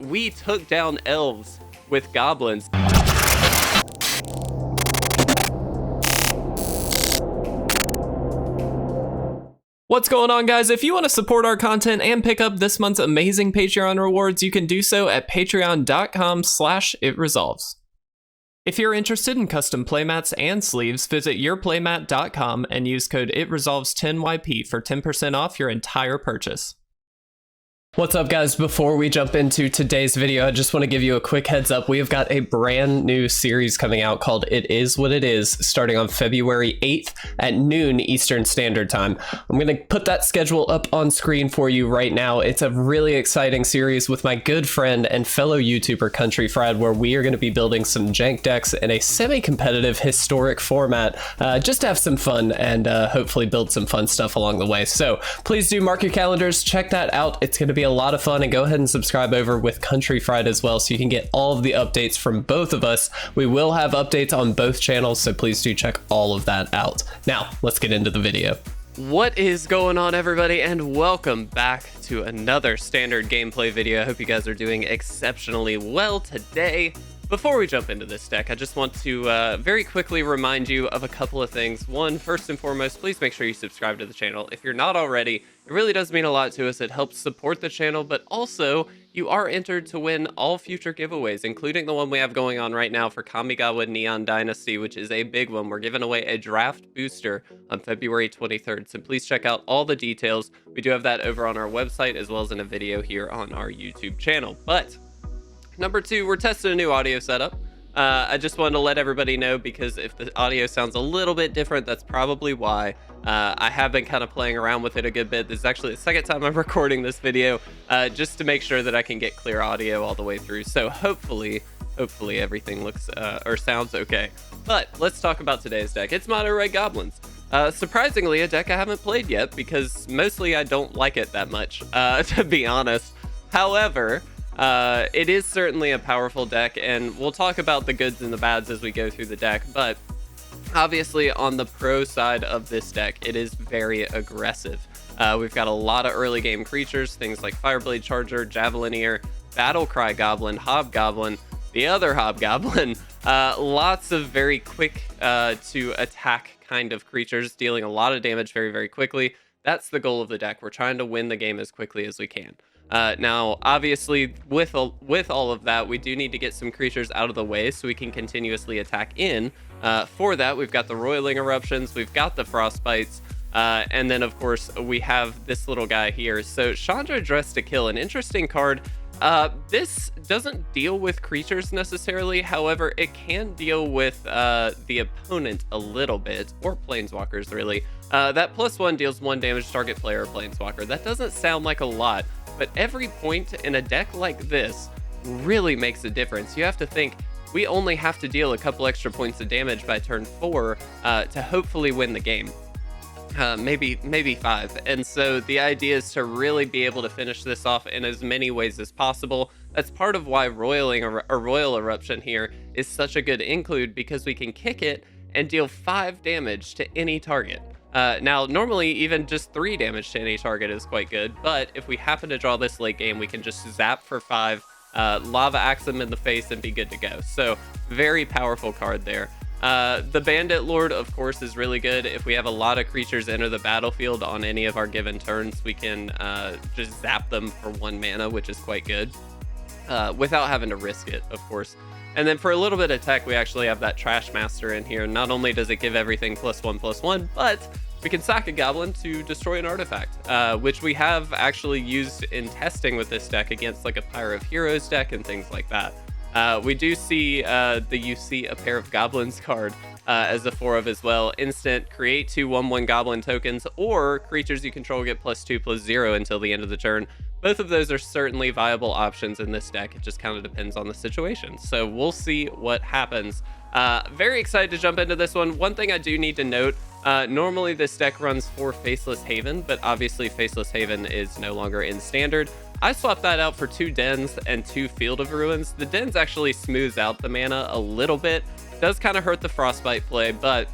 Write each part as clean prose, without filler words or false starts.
we took down elves with goblins. What's going on, guys? If you want to support our content and pick up this month's amazing Patreon rewards, you can do so at patreon.com/itresolves. If you're interested in custom playmats and sleeves, visit YourPlaymat.com and use code ItResolves10YP for 10% off your entire purchase. What's up, guys? Before we jump into today's video, I just want to give you a quick heads up. We have got a brand new series coming out called It Is What It Is, starting on February 8th at noon Eastern Standard Time. I'm going to put that schedule up on screen for you right now. It's a really exciting series with my good friend and fellow YouTuber Country Fried, where we are going to be building some jank decks in a semi-competitive historic format, just to have some fun and hopefully build some fun stuff along the way. So please do mark your calendars, check that out. It's going to be a lot of fun, and go ahead and subscribe over with Country Fried as well so you can get all of the updates from both of us. We will have updates on both channels, so please do check all of that out. Now, let's get into the video. What is going on, everybody, and welcome back to another standard gameplay video. I hope you guys are doing exceptionally well today. Before we jump into this deck, I just want to very quickly remind you of a couple of things. One, first and foremost, please make sure you subscribe to the channel. If you're not already, it really does mean a lot to us. It helps support the channel, but also you are entered to win all future giveaways, including the one we have going on right now for Kamigawa Neon Dynasty, which is a big one. We're giving away a draft booster on February 23rd, so please check out all the details. We do have that over on our website as well as in a video here on our YouTube channel. But number two, we're testing a new audio setup. I just wanted to let everybody know, because if the audio sounds a little bit different, that's probably why. I have been kind of playing around with it a good bit. This is actually the second time I'm recording this video, just to make sure that I can get clear audio all the way through. So hopefully everything looks or sounds okay. But let's talk about today's deck. It's Mono Red Goblins. Surprisingly, a deck I haven't played yet, because mostly I don't like it that much, to be honest. However, it is certainly a powerful deck, and we'll talk about the goods and the bads as we go through the deck. But obviously, on the pro side of this deck, it is very aggressive. We've got a lot of early game creatures, things like Fireblade Charger, Javelineer, Battle Cry Goblin, Hobgoblin, the other Hobgoblin. Lots of very quick to attack kind of creatures, dealing a lot of damage very, very quickly. That's the goal of the deck. We're trying to win the game as quickly as we can. Now, obviously, with all of that, we do need to get some creatures out of the way so we can continuously attack in. For that, we've got the Roiling Eruptions, we've got the Frostbites, and then, of course, we have this little guy here. So, Chandra, Dressed to Kill, an interesting card. This doesn't deal with creatures necessarily, however, it can deal with the opponent a little bit, or planeswalkers, really. That +1 deals 1 damage to target player or planeswalker. That doesn't sound like a lot, but every point in a deck like this really makes a difference. You have to think, we only have to deal a couple extra points of damage by turn 4 to hopefully win the game. Maybe 5. And so the idea is to really be able to finish this off in as many ways as possible. That's part of why Roil Eruption here is such a good include, because we can kick it and deal 5 damage to any target. Now, normally even just 3 damage to any target is quite good, but if we happen to draw this late game, we can just zap for 5, Lava Axe them in the face, and be good to go. So, very powerful card there. The Bandit Lord, of course, is really good. If we have a lot of creatures enter the battlefield on any of our given turns, we can just zap them for 1 mana, which is quite good, without having to risk it, of course. And then for a little bit of tech, we actually have that Trashmaster in here. Not only does it give everything +1/+1, but we can sack a goblin to destroy an artifact, which we have actually used in testing with this deck against like a Pair of Heroes deck and things like that. We do see you see a Pair of Goblins card as a 4 of as well. Instant, create 2 1/1 goblin tokens, or creatures you control get +2/+0 until the end of the turn. Both of those are certainly viable options in this deck. It just kind of depends on the situation. So we'll see what happens. Very excited to jump into this one. One thing I do need to note, normally this deck runs 4 Faceless Haven, but obviously Faceless Haven is no longer in Standard. I swapped that out for 2 Dens and 2 Field of Ruins. The Dens actually smooths out the mana a little bit. Does kind of hurt the Frostbite play, but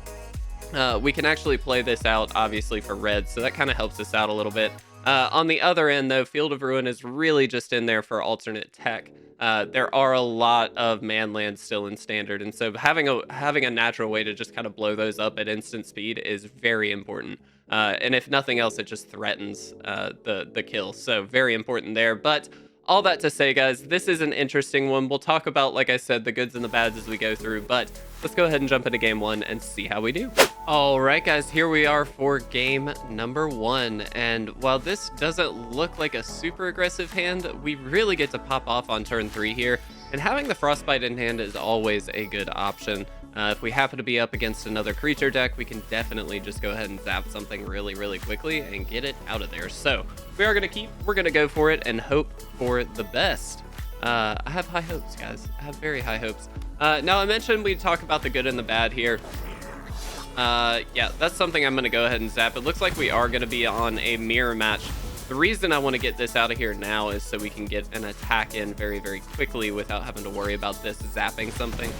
we can actually play this out, obviously, for red, so that kind of helps us out a little bit. On the other end, though, Field of Ruin is really just in there for alternate tech. there are a lot of man lands still in Standard, and so having a natural way to just kind of blow those up at instant speed is very important. And if nothing else, it just threatens the kill. So very important there. But all that to say, guys, this is an interesting one. We'll talk about, like I said, the goods and the bads as we go through, but let's go ahead and jump into game one and see how we do. All right, guys, here we are for game number one. And while this doesn't look like a super aggressive hand, we really get to pop off on turn 3 here. And having the Frostbite in hand is always a good option. If we happen to be up against another creature deck, we can definitely just go ahead and zap something really quickly and get it out of there. So we're going to go for it and hope for the best. I have high hopes, guys. I have very high hopes. Now, I mentioned we'd talk about the good and the bad here. Yeah, that's something I'm going to go ahead and zap. It looks like we are going to be on a mirror match. The reason I want to get this out of here now is so we can get an attack in very quickly without having to worry about this zapping something.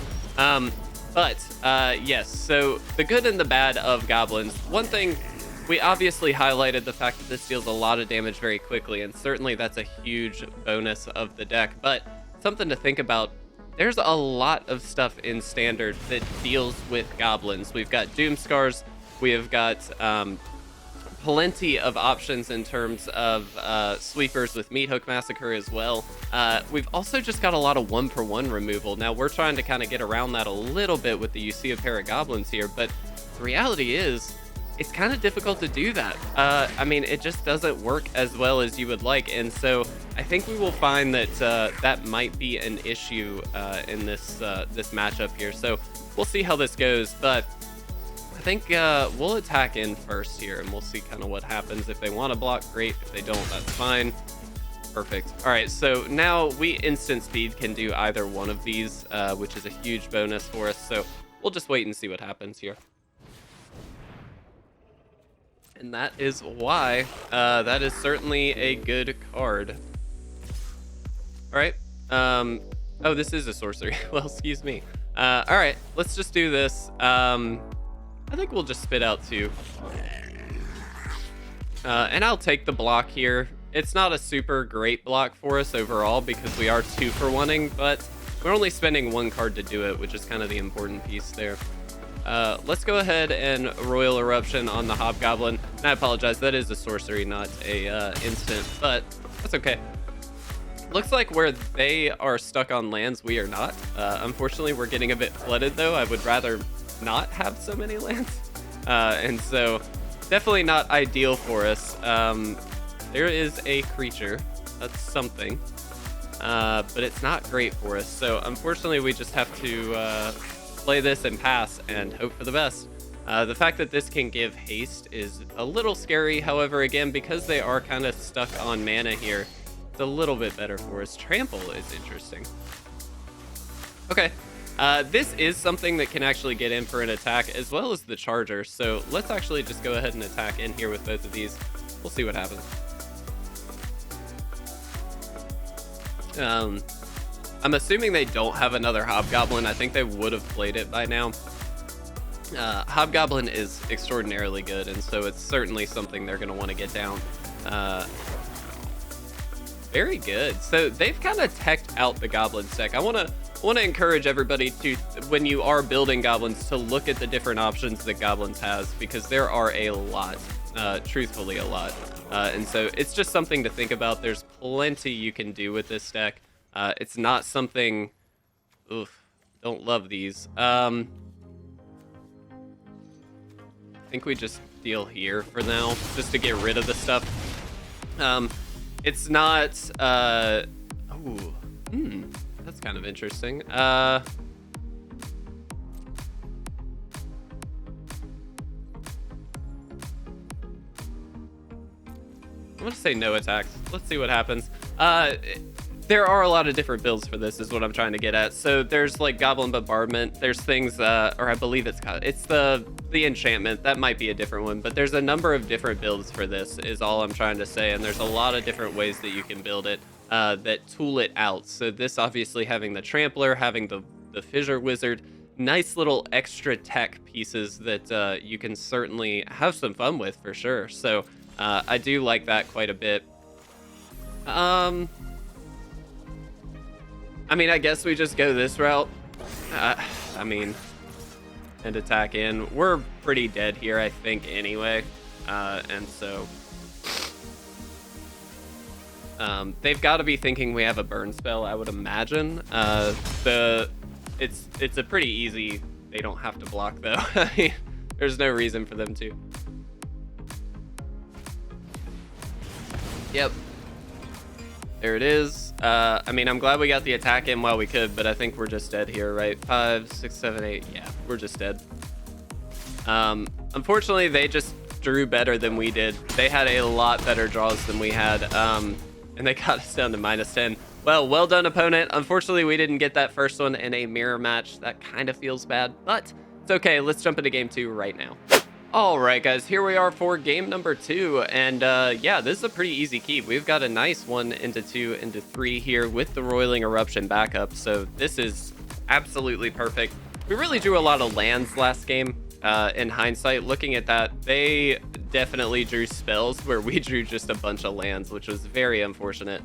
Yes, so the good and the bad of goblins. One thing, we obviously highlighted the fact that this deals a lot of damage very quickly, and certainly that's a huge bonus of the deck, but something to think about, there's a lot of stuff in Standard that deals with goblins. We've got Doomskars, we have got plenty of options in terms of sweepers with Meathook Massacre as well. We've also just got a lot of 1-for-1 removal. Now we're trying to kind of get around that a little bit with the you see a Pair of Goblins here, but the reality is it's kind of difficult to do that. I mean, it just doesn't work as well as you would like, and so I think we will find that that might be an issue in this matchup here. So we'll see how this goes, but I think we'll attack in first here, and we'll see kind of what happens. If they want to block, great. If they don't, that's fine. Perfect. All right, so now we instant speed can do either one of these, which is a huge bonus for us. So we'll just wait and see what happens here. And that is why that is certainly a good card. All right. Oh, this is a sorcery. Well, excuse me. All right, let's just do this. I think we'll just spit out 2. And I'll take the block here. It's not a super great block for us overall because we are 2-for-1ing, but we're only spending 1 card to do it, which is kind of the important piece there. Let's go ahead and Roil Eruption on the Hobgoblin. And I apologize, that is a sorcery, not a instant, but that's okay. Looks like where they are stuck on lands, we are not. Unfortunately, we're getting a bit flooded, though. I would rather not have so many lands. And so, definitely not ideal for us. There is a creature. That's something. But it's not great for us. So, unfortunately, we just have to play this and pass and hope for the best. The fact that this can give haste is a little scary. However, again, because they are kind of stuck on mana here, it's a little bit better for us. Trample is interesting. Okay, this is something that can actually get in for an attack as well as the Charger. So let's actually just go ahead and attack in here with both of these. We'll see what happens. I'm assuming they don't have another Hobgoblin. I think they would have played it by now. Hobgoblin is extraordinarily good, and so it's certainly something they're going to want to get down. Very good. So they've kind of teched out the Goblin deck. I want to encourage everybody to, when you are building Goblins, to look at the different options that Goblins has, because there are a lot, truthfully a lot. And so it's just something to think about. There's plenty you can do with this deck. It's not something, oof, don't love these. I think we just deal here for now, just to get rid of the stuff. It's not, that's kind of interesting. I'm gonna say no attacks. Let's see what happens. There are a lot of different builds for this, is what I'm trying to get at. So there's like Goblin Bombardment. There's things, or I believe it's the enchantment. That might be a different one, but there's a number of different builds for this, is all I'm trying to say. And there's a lot of different ways that you can build it that tool it out. So this obviously having the Trampler, having the Fissure Wizard, nice little extra tech pieces that you can certainly have some fun with for sure. So I do like that quite a bit. I mean, I guess we just go this route. I mean, and attack in. We're pretty dead here, I think, anyway. And so they've got to be thinking we have a burn spell, I would imagine. It's a pretty easy. They don't have to block though. I mean, there's no reason for them to. Yep. There it is. I mean, I'm glad we got the attack in while we could, but I think we're just dead here, right? 5, 6, 7, 8. Yeah, we're just dead. Unfortunately, they just drew better than we did. They had a lot better draws than we had, and they got us down to -10. Well done, opponent. Unfortunately, we didn't get that first one in a mirror match. That kind of feels bad, but it's okay. Let's jump into game 2 right now. All right, guys, here we are for game number 2, and yeah, this is a pretty easy keep. We've got a nice 1 into 2 into 3 here with the Roiling Eruption backup, so this is absolutely perfect. We really drew a lot of lands last game. In hindsight, looking at that, they definitely drew spells where we drew just a bunch of lands, which was very unfortunate.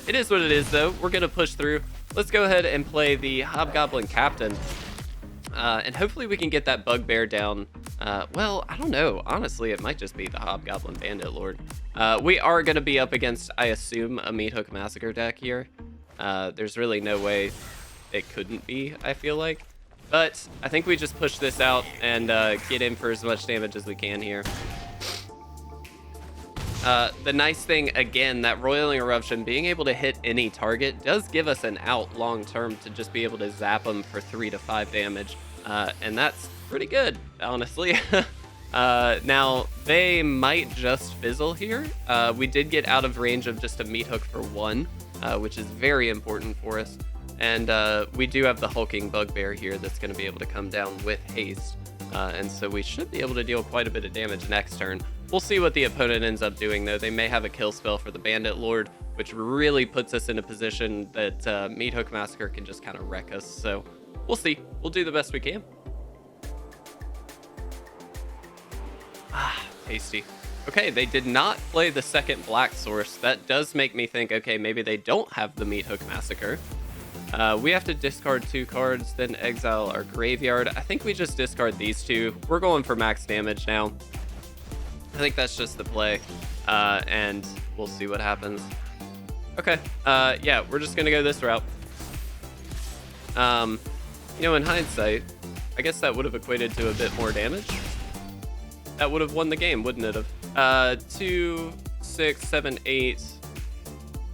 It is what it is, though. We're going to push through. Let's go ahead and play the Hobgoblin Captain. And hopefully we can get that Bugbear down. Well, I don't know. Honestly, it might just be the Hobgoblin Bandit Lord. We are going to be up against, I assume, a Meathook Massacre deck here. There's really no way it couldn't be, I feel like. But I think we just push this out and get in for as much damage as we can here. The nice thing, again, that Roiling Eruption, being able to hit any target, does give us an out long term to just be able to zap them for 3 to 5 damage. And that's pretty good, honestly. Now, they might just fizzle here. We did get out of range of just a Meathook for 1, which is very important for us. And we do have the Hulking Bugbear here that's going to be able to come down with haste. And so we should be able to deal quite a bit of damage next turn. We'll see what the opponent ends up doing, though. They may have a kill spell for the Bandit Lord, which really puts us in a position that Meathook Massacre can just kind of wreck us. So we'll see. We'll do the best we can. Ah, tasty. Okay, they did not play the second black source. That does make me think, okay, maybe they don't have the Meathook Massacre. We have to discard 2 cards, then exile our graveyard. I think we just discard these 2. We're going for max damage now. I think that's just the play, and we'll see what happens. Okay, yeah, we're just gonna go this route. You know, in hindsight, I guess that would have equated to a bit more damage. That would have won the game, wouldn't it have? 2, 6, 7, 8...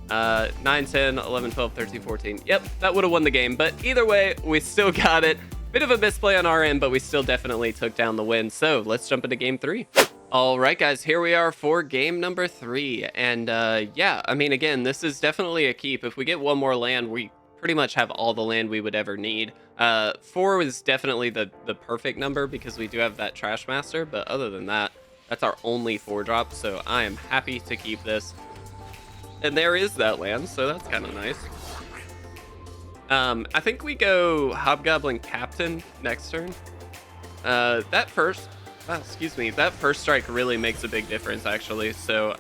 9, 10, 11, 12, 13, 14. Yep, that would have won the game. But either way, we still got it. Bit of a misplay on our end, but we still definitely took down the win. So let's jump into game 3. All right, guys, here we are for game number 3. And yeah, I mean, again, this is definitely a keep. If we get one more land, we pretty much have all the land we would ever need. 4 is definitely the perfect number because we do have that Trashmaster. But other than that, that's our only 4-drop. So I am happy to keep this. And there is that land, so that's kind of nice. I think we go Hobgoblin Captain next turn. That first strike really makes a big difference, actually. So,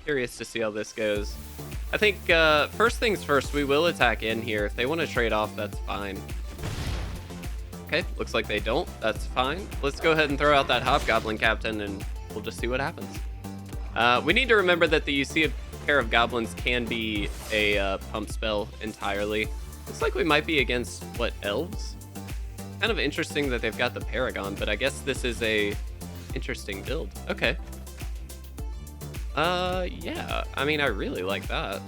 curious to see how this goes. I think, first things first, we will attack in here. If they want to trade off, that's fine. Okay, looks like they don't. That's fine. Let's go ahead and throw out that Hobgoblin Captain, and we'll just see what happens. We need to remember that the UC of Pair of Goblins can be a pump spell entirely. Looks like we might be against, what, elves? Kind of interesting that they've got the Paragon, but I guess this is a interesting build. Okay. Yeah, I mean, I really like that.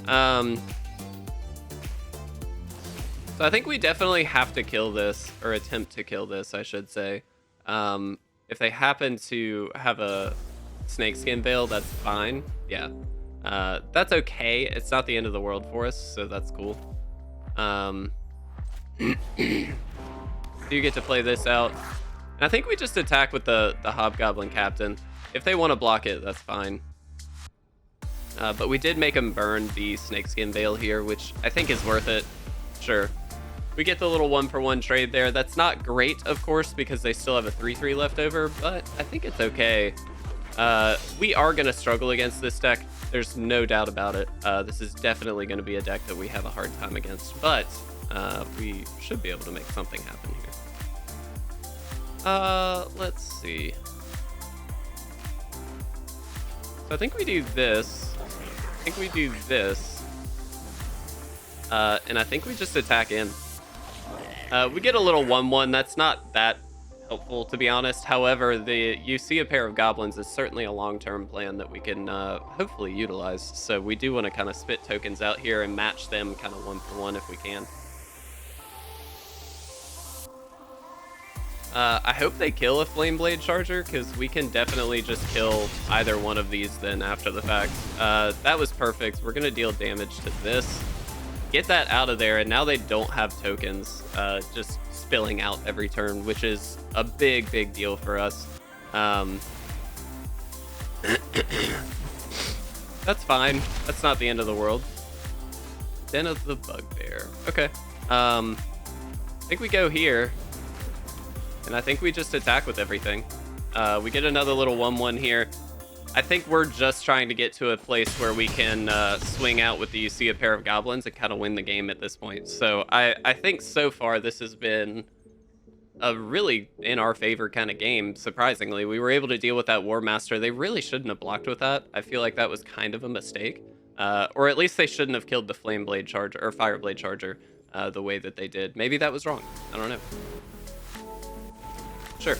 So I think we definitely have to kill this, or attempt to kill this, I should say. If they happen to have a Snakeskin Veil, that's fine. Yeah. That's okay. It's not the end of the world for us, so that's cool. Do you get to play this out? And I think we just attack with the Hobgoblin Captain. If they want to block it, that's fine. But we did make them burn the Snakeskin Veil here, which I think is worth it. Sure. We get the little 1-for-1 trade there. That's not great, of course, because they still have a 3/3 left over, but I think it's okay. We are going to struggle against this deck. There's no doubt about it. This is definitely going to be a deck that we have a hard time against, but we should be able to make something happen here. Let's see. So I think we do this. And I think we just attack in. We get a little 1/1. That's not that helpful, to be honest. However, you see a Pair of Goblins is certainly a long-term plan that we can hopefully utilize. So we do want to kind of spit tokens out here and match them kind of 1-for-1 if we can. I hope they kill a Fireblade Charger, because we can definitely just kill either one of these then after the fact. That was perfect. We're going to deal damage to this. Get that out of there, and now they don't have tokens just spilling out every turn, which is a big deal for us. That's fine. That's not the end of the world. Den of the Bugbear. Okay. I think we go here, and I think we just attack with everything. We get another little 1/1 here. I think we're just trying to get to a place where we can swing out with the you see a Pair of Goblins and kind of win the game at this point. So I think so far this has been a really in our favor kind of game. Surprisingly, we were able to deal with that War Master. They really shouldn't have blocked with that. I feel like that was kind of a mistake, or at least they shouldn't have killed the Fireblade Charger or Fireblade Charger the way that they did. Maybe that was wrong. I don't know. Sure.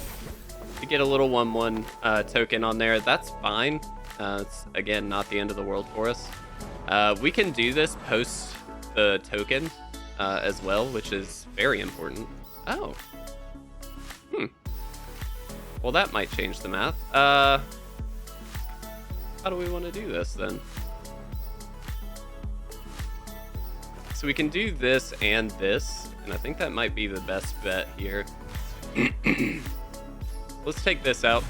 To get a little 1/1 token on there, that's fine. It's again not the end of the world for us. We can do this post the token as well, which is very important. Oh. Well, that might change the math. How do we want to do this then? So we can do this and this, and I think that might be the best bet here. Let's take this out.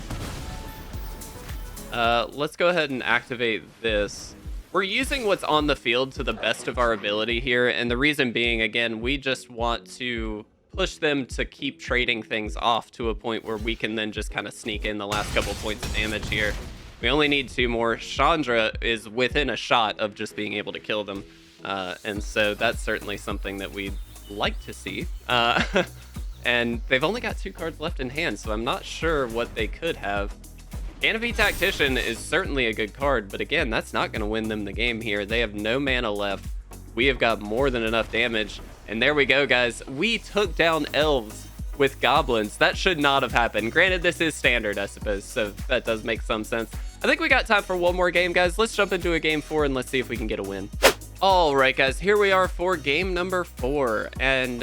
Let's go ahead and activate this. We're using what's on the field to the best of our ability here, and the reason being, again, we just want to push them to keep trading things off to a point where we can then just kind of sneak in the last couple points of damage here. We only need 2 more. Chandra is within a shot of just being able to kill them, and so that's certainly something that we'd like to see. And they've only got 2 cards left in hand, so I'm not sure what they could have. Canopy Tactician is certainly a good card, but again, that's not going to win them the game here. They have no mana left. We have got more than enough damage. And there we go, guys. We took down elves with goblins. That should not have happened. Granted, this is standard, I suppose, so that does make some sense. I think we got time for one more game, guys. Let's jump into a game 4 and let's see if we can get a win. All right, guys, here we are for game number 4, and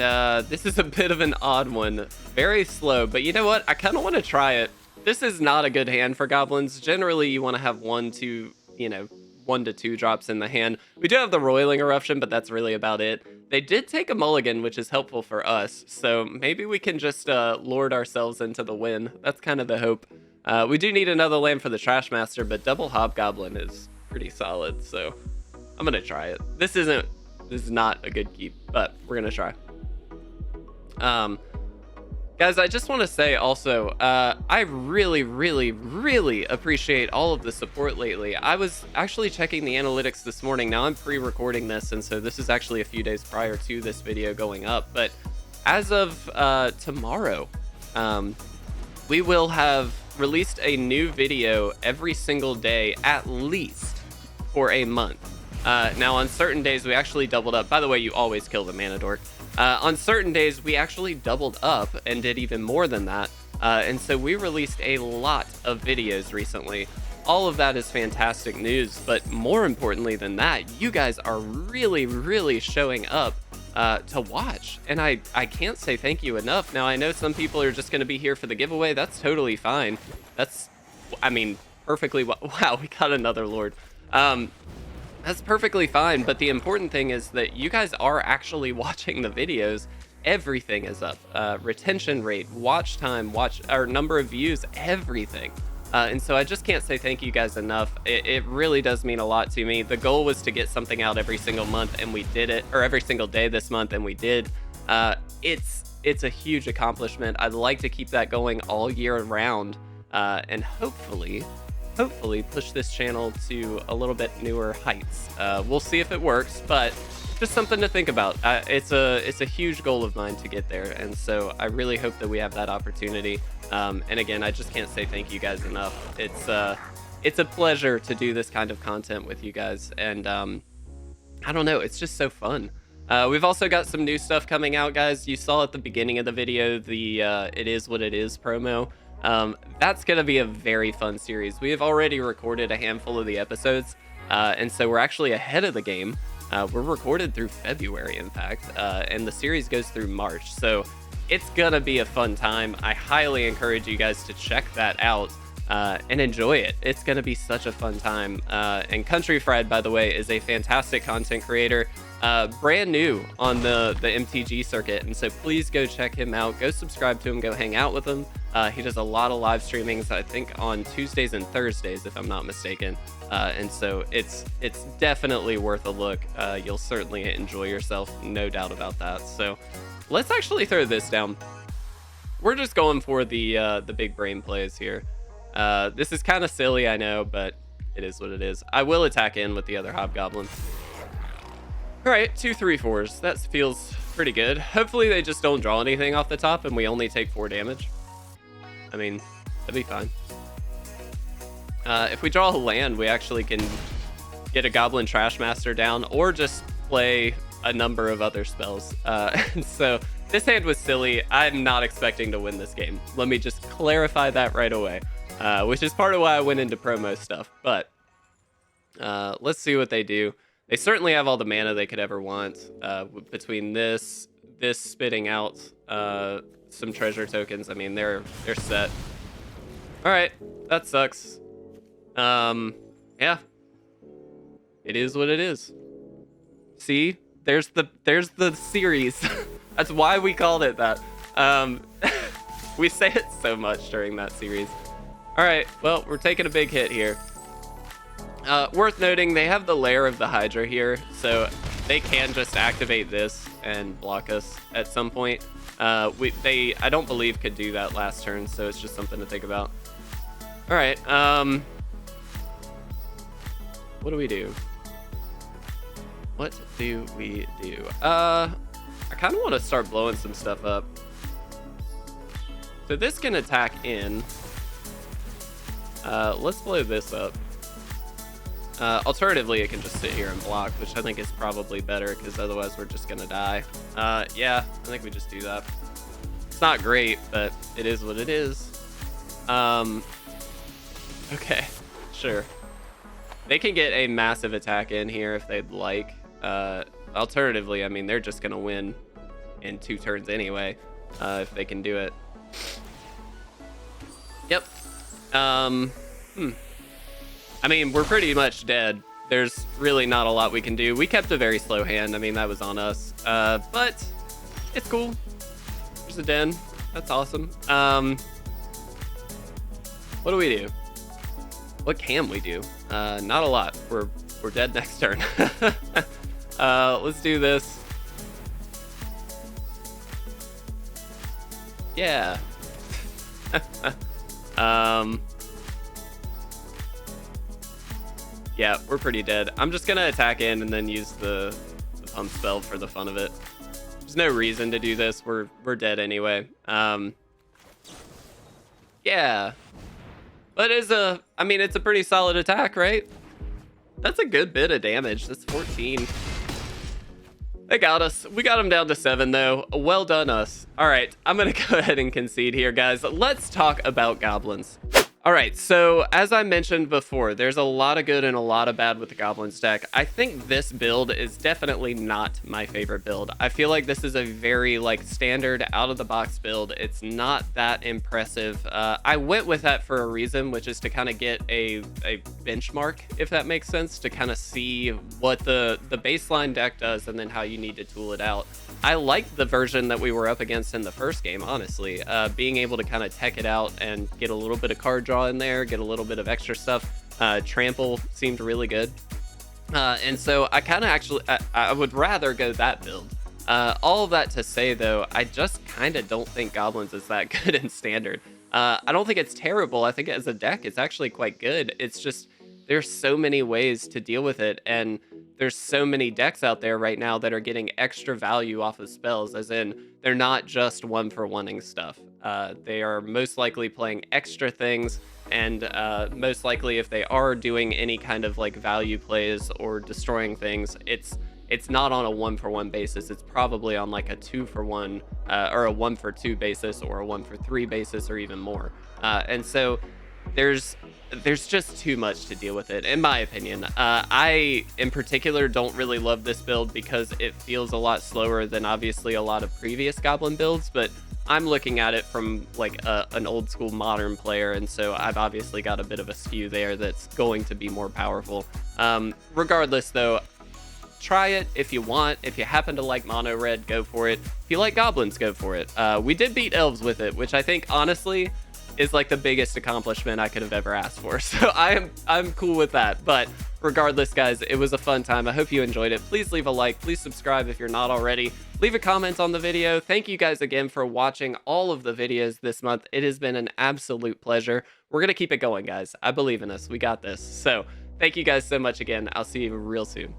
this is a bit of an odd one. Very slow, but you know what? I kind of want to try it. This is not a good hand for goblins. Generally, you want to have 1 to 2 drops in the hand. We do have the Roiling Eruption, but that's really about it. They did take a mulligan, which is helpful for us, so maybe we can just lord ourselves into the win. That's kind of the hope. We do need another land for the Trashmaster, but double Hobgoblin is pretty solid, so I'm gonna try it. This is not a good keep, but we're gonna try. Guys, I just want to say also, I really appreciate all of the support lately. I was actually checking the analytics this morning. Now I'm pre-recording this, and so this is actually a few days prior to this video going up. But as of tomorrow, we will have released a new video every single day, at least for a month. Now on certain days, we actually doubled up. By the way, you always kill the mana dork. On certain days, we actually doubled up and did even more than that. And so we released a lot of videos recently. All of that is fantastic news, but more importantly than that, you guys are really showing up to watch. And I can't say thank you enough. Now, I know some people are just going to be here for the giveaway. That's totally fine. That's, I mean, perfectly, wow, we got another Lord. That's perfectly fine, but the important thing is that you guys are actually watching the videos. Everything is up. Retention rate, watch time, number of views, everything. And so I just can't say thank you guys enough. It really does mean a lot to me. The goal was to get something out every single month, and we did it, or every single day this month, and we did. It's a huge accomplishment. I'd like to keep that going all year round, and hopefully hopefully push this channel to a little bit newer heights. We'll see if it works, but just something to think about. It's a huge goal of mine to get there, and so I really hope that we have that opportunity. And again, I just can't say thank you guys enough. It's a pleasure to do this kind of content with you guys, and I don't know, it's just so fun. We've also got some new stuff coming out, guys. You saw at the beginning of the video the It Is What It Is promo. That's going to be a very fun series. We have already recorded a handful of the episodes, and so we're actually ahead of the game. We're recorded through February, in fact, and the series goes through March, so it's going to be a fun time. I highly encourage you guys to check that out and enjoy it. It's going to be such a fun time. And Country Fried, by the way, is a fantastic content creator, brand new on the MTG circuit, and so please go check him out. Go subscribe to him, go hang out with him. He does a lot of live streamings, I think on Tuesdays and Thursdays, if I'm not mistaken. And so it's definitely worth a look. You'll certainly enjoy yourself, no doubt about that. So let's actually throw this down. We're just going for the big brain plays here. This is kind of silly, I know, but it is what it is. I will attack in with the other Hobgoblin. All right, 2 3/4s. That feels pretty good. Hopefully they just don't draw anything off the top and we only take 4 damage. I mean, that'd be fine. If we draw a land, we actually can get a Goblin Trashmaster down or just play a number of other spells. So this hand was silly. I'm not expecting to win this game. Let me just clarify that right away, which is part of why I went into promo stuff. But let's see what they do. They certainly have all the mana they could ever want. Between this spitting out some treasure tokens, I mean, they're set. All right, that sucks. Yeah, it is what it is. See, there's the series. That's why we called it that. We say it so much during that series. All right, well, we're taking a big hit here. Worth noting, they have the Lair of the Hydra here, so they can just activate this and block us at some point. I don't believe could do that last turn, so it's just something to think about. All right, what do we do? What do we do? I kind of want to start blowing some stuff up. So this can attack in. Let's blow this up. Alternatively, it can just sit here and block, which I think is probably better, because otherwise we're just gonna die. Yeah, I think we just do that. It's not great, but it is what it is. Okay, sure. They can get a massive attack in here if they'd like. Alternatively, I mean, they're just gonna win in 2 turns anyway, if they can do it. Yep. I mean, we're pretty much dead. There's really not a lot we can do. We kept a very slow hand. I mean, that was on us. But it's cool. There's a den. That's awesome. What do we do? What can we do? Not a lot. We're dead next turn. Let's do this. Yeah. Yeah, we're pretty dead. I'm just gonna attack in and then use the pump spell for the fun of it. There's no reason to do this. We're dead anyway. Yeah. But it's a pretty solid attack, right? That's a good bit of damage. That's 14. They got us. We got them down to 7, though. Well done, us. All right, I'm going to go ahead and concede here, guys. Let's talk about goblins. All right, so as I mentioned before, there's a lot of good and a lot of bad with the Goblins deck. I think this build is definitely not my favorite build. I feel like this is a very standard out-of-the-box build. It's not that impressive. I went with that for a reason, which is to kind of get a benchmark, if that makes sense, to kind of see what the baseline deck does and then how you need to tool it out. I liked the version that we were up against in the first game, honestly. Being able to kind of tech it out and get a little bit of card draw in there, get a little bit of extra stuff. Trample seemed really good. And so I kind of I would rather go that build. All of that to say, though, I just kind of don't think Goblins is that good in Standard. I don't think it's terrible. I think as a deck, it's actually quite good. It's just there's so many ways to deal with it, and there's so many decks out there right now that are getting extra value off of spells, as in they're not just one-for-oneing stuff. They are most likely playing extra things, and most likely if they are doing any kind of like value plays or destroying things, it's not on a 1-for-1 basis. It's probably on like a 2-for-1 or a 1-for-2 basis, or a 1-for-3 basis, or even more. And so there's just too much to deal with it, in my opinion. I in particular don't really love this build because it feels a lot slower than obviously a lot of previous Goblin builds, but I'm looking at it from like an old school modern player, and so I've obviously got a bit of a skew there that's going to be more powerful. Regardless though, try it if you want. If you happen to like Mono Red, go for it. If you like Goblins, go for it. We did beat Elves with it, which I think honestly is like the biggest accomplishment I could have ever asked for. So I'm cool with that. But regardless, guys, it was a fun time. I hope you enjoyed it. Please leave a like. Please subscribe if you're not already. Leave a comment on the video. Thank you guys again for watching all of the videos this month. It has been an absolute pleasure. We're going to keep it going, guys. I believe in us. We got this. So thank you guys so much again. I'll see you real soon.